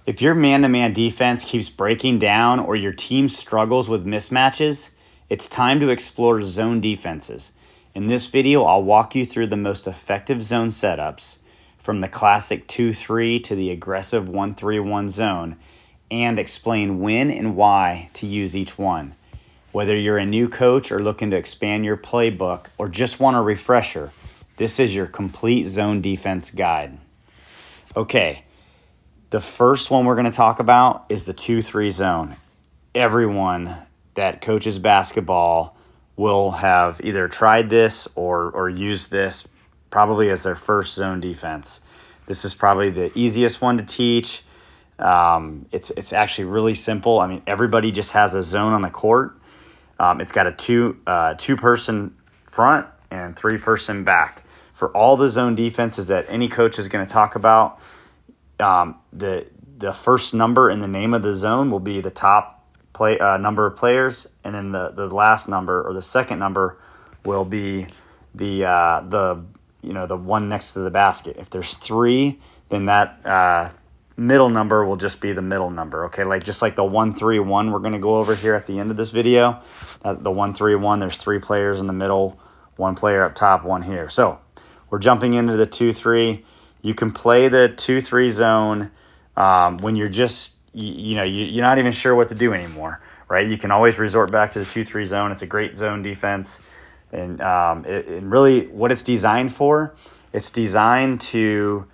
If your man-to-man defense keeps breaking down or your team struggles with mismatches, it's time to explore zone defenses. In this video, I'll walk you through the most effective zone setups, from the classic 2-3 to the aggressive 1-3-1 zone, and explain when and why to use each one. Whether you're a new coach or looking to expand your playbook or just want a refresher, this is your complete zone defense guide. Okay. The first one we're going to talk about is the 2-3 zone. Everyone that coaches basketball will have either tried this or used this probably as their first zone defense. This is probably the easiest one to teach. It's actually really simple. I mean, everybody just has a zone on the court. It's got a two-person front and three-person back. For all the zone defenses that any coach is going to talk about, the first number in the name of the zone will be the top number of players, and then the last number or the second number will be the one next to the basket. If there's three, then that middle number will just be the middle number. Okay, just like the 1-3-1 we're going to go over here at the end of this video. The 1-3-1, there's three players in the middle, one player up top, one here. So we're jumping into the 2-3. You can play the 2-3 zone when you're just, you're not even sure what to do anymore, right? You can always resort back to the 2-3 zone. It's a great zone defense. And really what it's designed for, it's designed to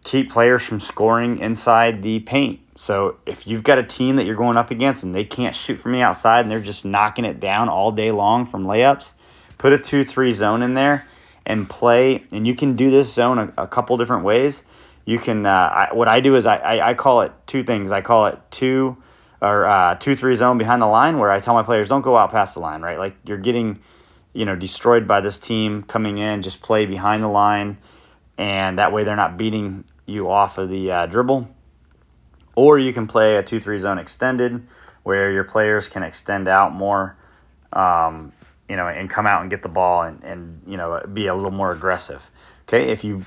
keep players from scoring inside the paint. So if you've got a team that you're going up against and they can't shoot from the outside and they're just knocking it down all day long from layups, put a 2-3 zone in there and play. And you can do this zone a couple different ways. You can what I do is I call it two things. I call it 2-3 zone behind the line, where I tell my players, don't go out past the line, right? Like you're getting destroyed by this team coming in, just play behind the line, and that way they're not beating you off of the dribble. Or you can play a 2-3 zone extended, where your players can extend out more, and come out and get the ball and be a little more aggressive. Okay, if you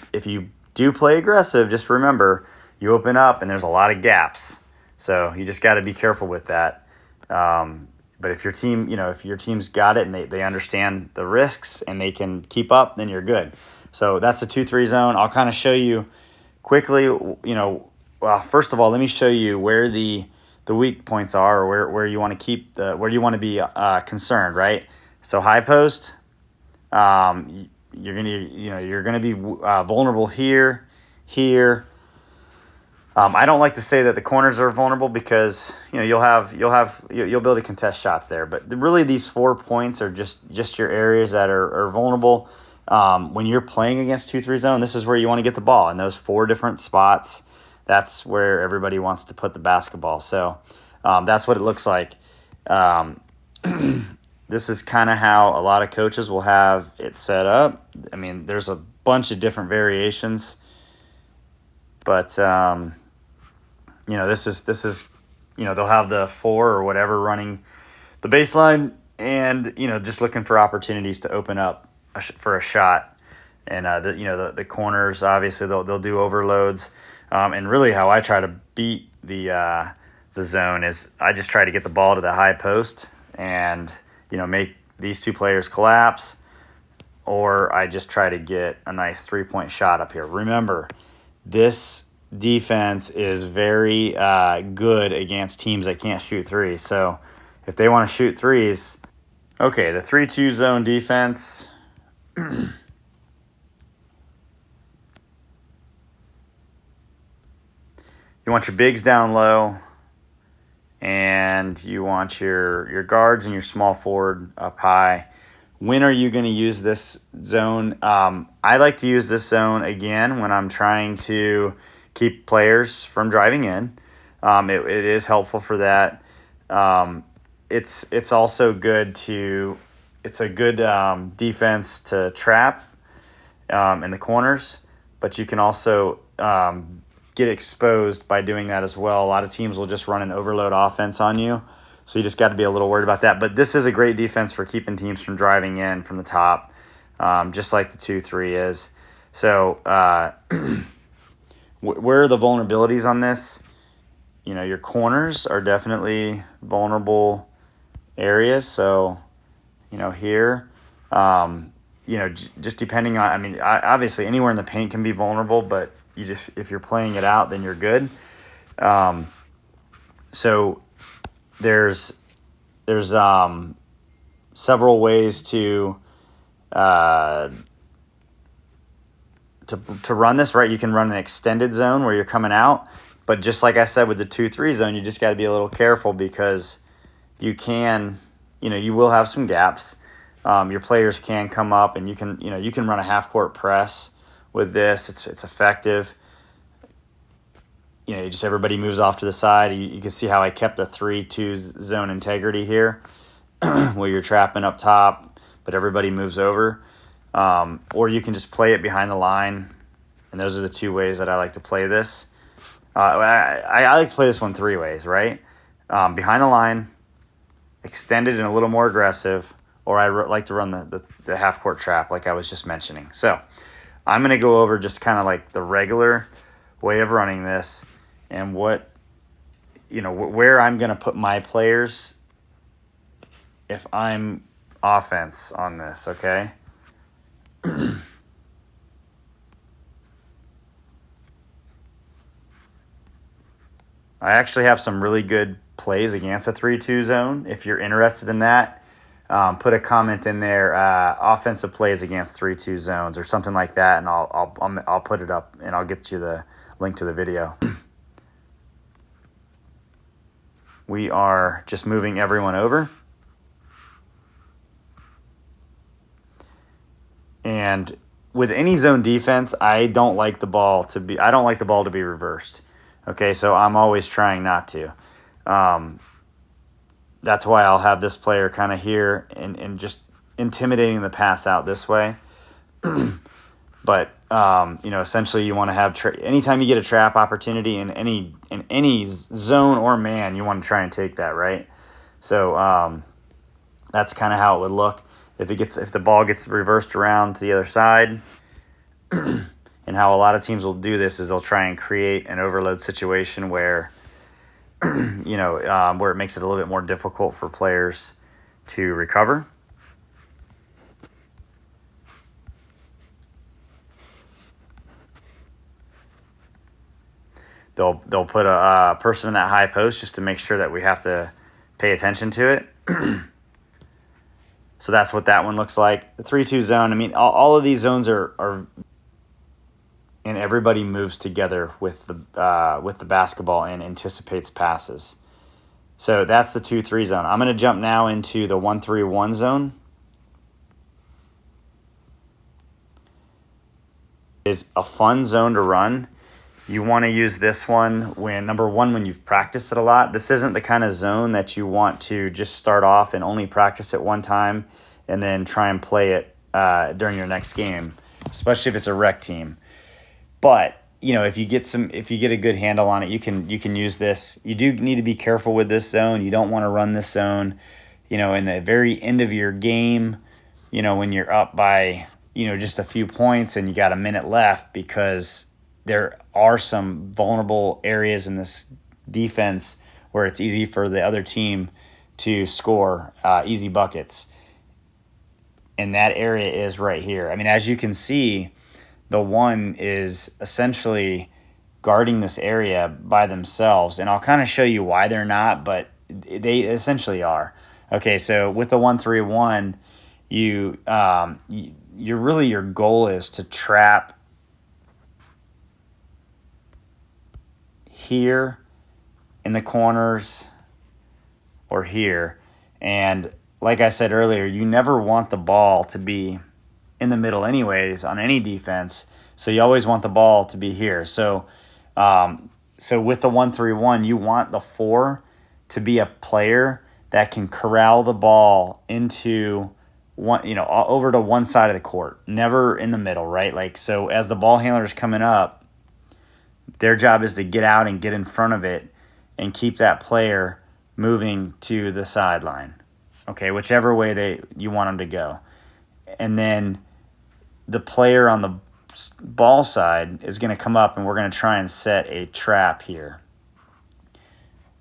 do play aggressive, just remember you open up and there's a lot of gaps. So you just got to be careful with that. But if your team, if your team's got it and they understand the risks and they can keep up, then you're good. So that's the 2-3 zone. I'll kind of show you quickly, well, first of all, let me show you where the weak points are, or where you want to keep where you want to be concerned, right? So high post, you're gonna be vulnerable here. I don't like to say that the corners are vulnerable because you'll be able to contest shots there. But really, these 4 points are just your areas that are vulnerable. When you're playing against 2-3 zone, this is where you want to get the ball in those 4 different spots. That's where everybody wants to put the basketball. So that's what it looks like. This is kind of how a lot of coaches will have it set up. I mean, there's a bunch of different variations, but this is they'll have the 4 or whatever running the baseline, and just looking for opportunities to open up for a shot. And the corners, obviously they'll do overloads. And really, how I try to beat the zone is I just try to get the ball to the high post and make these 2 players collapse, or I just try to get a nice 3-point shot up here. Remember, this defense is very good against teams that can't shoot threes. So if they want to shoot threes, okay, the 3-2 zone defense. You want your bigs down low, and you want your guards and your small forward up high. When are you going to use this zone? I like to use this zone again when I'm trying to keep players from driving in. It is helpful for that. It's also good it's a good defense to trap in the corners, but you can also get exposed by doing that as well. A lot of teams will just run an overload offense on you, so you just got to be a little worried about that. But this is a great defense for keeping teams from driving in from the top, just like the 2-3 is. So where are the vulnerabilities on this? your corners are definitely vulnerable areas. So, here, just depending on, I mean, obviously anywhere in the paint can be vulnerable, but if you're playing it out, then you're good. So there's several ways to run this, right? You can run an extended zone where you're coming out, but just like I said with the 2-3 zone, you just got to be a little careful because you will have some gaps. Your players can come up, and you can run a half court press with this. It's effective. Just everybody moves off to the side. You can see how I kept the 3-2 zone integrity here, where you're trapping up top, but everybody moves over. Or you can just play it behind the line, and those are the two ways that I like to play this. I like to play this one 3 ways, right? Behind the line, extended and a little more aggressive, or I like to run the half-court trap like I was just mentioning. So I'm going to go over just kind of like the regular way of running this and where I'm going to put my players if I'm offense on this, okay? I actually have some really good plays against a 3-2 zone. If you're interested in that, put a comment in there, offensive plays against 3-2 zones or something like that, and I'll put it up and I'll get you the link to the video. We are just moving everyone over. And with any zone defense, I don't like the ball to be reversed. Okay, so I'm always trying not to. That's why I'll have this player kind of here and just intimidating the pass out this way. But essentially you want to have anytime you get a trap opportunity in any zone or man, you want to try and take that, right? So that's kind of how it would look if the ball gets reversed around to the other side. And how a lot of teams will do this is they'll try and create an overload situation where where it makes it a little bit more difficult for players to recover. They'll put a person in that high post just to make sure that we have to pay attention to it. So that's what that one looks like. The 3-2 zone, I mean, all of these zones are and everybody moves together with the basketball and anticipates passes. So that's the 2-3 zone. I'm going to jump now into the 1-3-1 zone. Is a fun zone to run. You want to use this one when you've practiced it a lot. This isn't the kind of zone that you want to just start off and only practice it one time and then try and play it during your next game, especially if it's a rec team. But if you get a good handle on it, you can use this. You do need to be careful with this zone. You don't want to run this zone, in the very end of your game, when you're up by just a few points and you got a minute left, because there are some vulnerable areas in this defense where it's easy for the other team to score easy buckets. And that area is right here. I mean, as you can see, the one is essentially guarding this area by themselves. And I'll kind of show you why they're not, but they essentially are. Okay, so with the 1-3-1, your goal is to trap here in the corners or here. And like I said earlier, you never want the ball to be in the middle anyways on any defense. So you always want the ball to be here. So with the 1-3-1, you want the 4 to be a player that can corral the ball into over to one side of the court, never in the middle, right? Like, so as the ball handler is coming up, their job is to get out and get in front of it and keep that player moving to the sideline. Okay, whichever way you want them to go. And then the player on the ball side is going to come up, and we're going to try and set a trap here.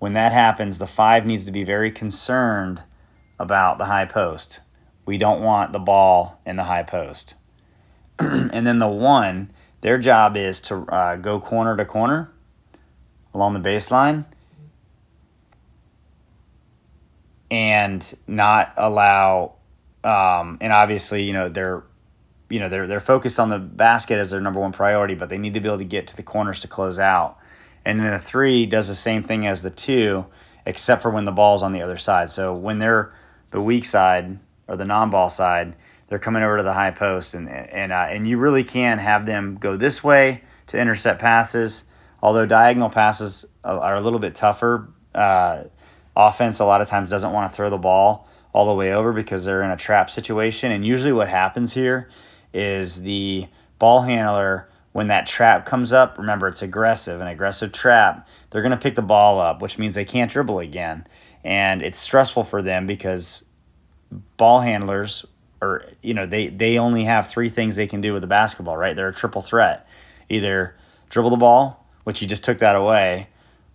when that happens, the 5 needs to be very concerned about the high post. We don't want the ball in the high post. And then the 1, their job is to go corner to corner along the baseline and not allow, and obviously, they're focused on the basket as their number 1 priority, but they need to be able to get to the corners to close out. And then the 3 does the same thing as the 2, except for when the ball's on the other side. So when they're the weak side or the non-ball side, they're coming over to the high post, and you really can have them go this way to intercept passes. Although diagonal passes are a little bit tougher, offense a lot of times doesn't want to throw the ball all the way over because they're in a trap situation. And usually what happens here is the ball handler, when that trap comes up, remember it's aggressive, an aggressive trap, they're going to pick the ball up, which means they can't dribble again. And it's stressful for them because ball handlers they only have 3 things they can do with the basketball, right? They're a triple threat. Either dribble the ball, which you just took that away,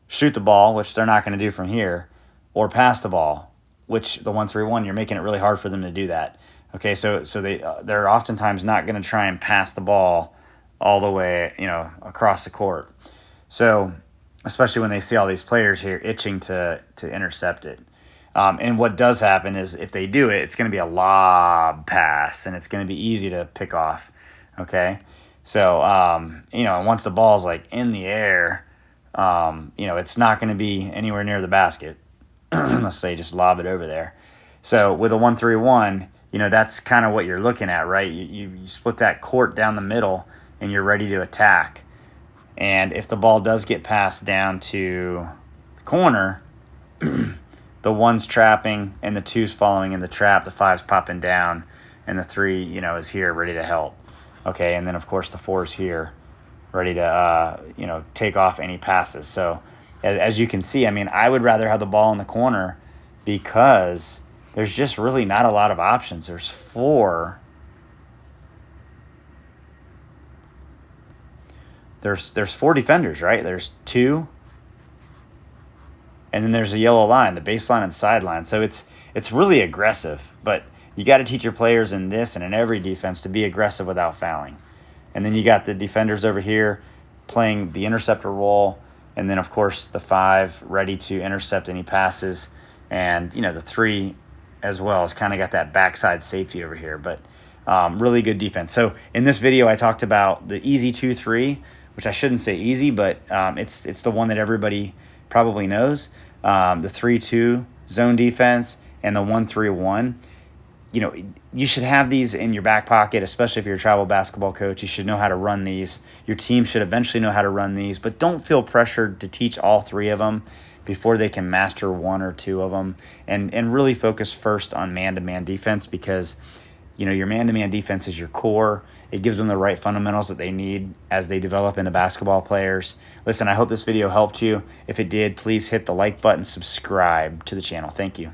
shoot the ball, which they're not going to do from here, or pass the ball, which the 1-3-1, you're making it really hard for them to do that. Okay, so they're oftentimes not going to try and pass the ball all the way, across the court. So especially when they see all these players here itching to intercept it. And what does happen is if they do it, it's going to be a lob pass, and it's going to be easy to pick off. Okay, so once the ball's like in the air, it's not going to be anywhere near the basket unless they just lob it over there. So with a 1-3-1, that's kind of what you're looking at, right? You split that court down the middle, and you're ready to attack. And if the ball does get passed down to the corner, the 1's trapping and the 2's following in the trap, the 5's popping down, and the 3, is here ready to help. Okay, and then of course the 4's here ready to, take off any passes. So as you can see, I would rather have the ball in the corner because there's just really not a lot of options. There's 4. There's 4 defenders, right? There's 2, and then there's a yellow line, the baseline and sideline. So it's really aggressive, but you got to teach your players in this and in every defense to be aggressive without fouling. And then you got the defenders over here playing the interceptor role, and then of course the 5 ready to intercept any passes, and the 3 as well has kind of got that backside safety over here. But really good defense. So in this video I talked about the easy 2-3, which I shouldn't say easy, but it's the one that everybody probably knows. The 3-2 zone defense and the 1-3-1. You should have these in your back pocket, especially if you're a travel basketball coach. You should know how to run these. Your team should eventually know how to run these, but don't feel pressured to teach all 3 of them before they can master 1 or 2 of them, and really focus first on man-to-man defense, because your man-to-man defense is your core. It gives them the right fundamentals that they need as they develop into basketball players. Listen, I hope this video helped you. If it did, please hit the like button, subscribe to the channel. Thank you.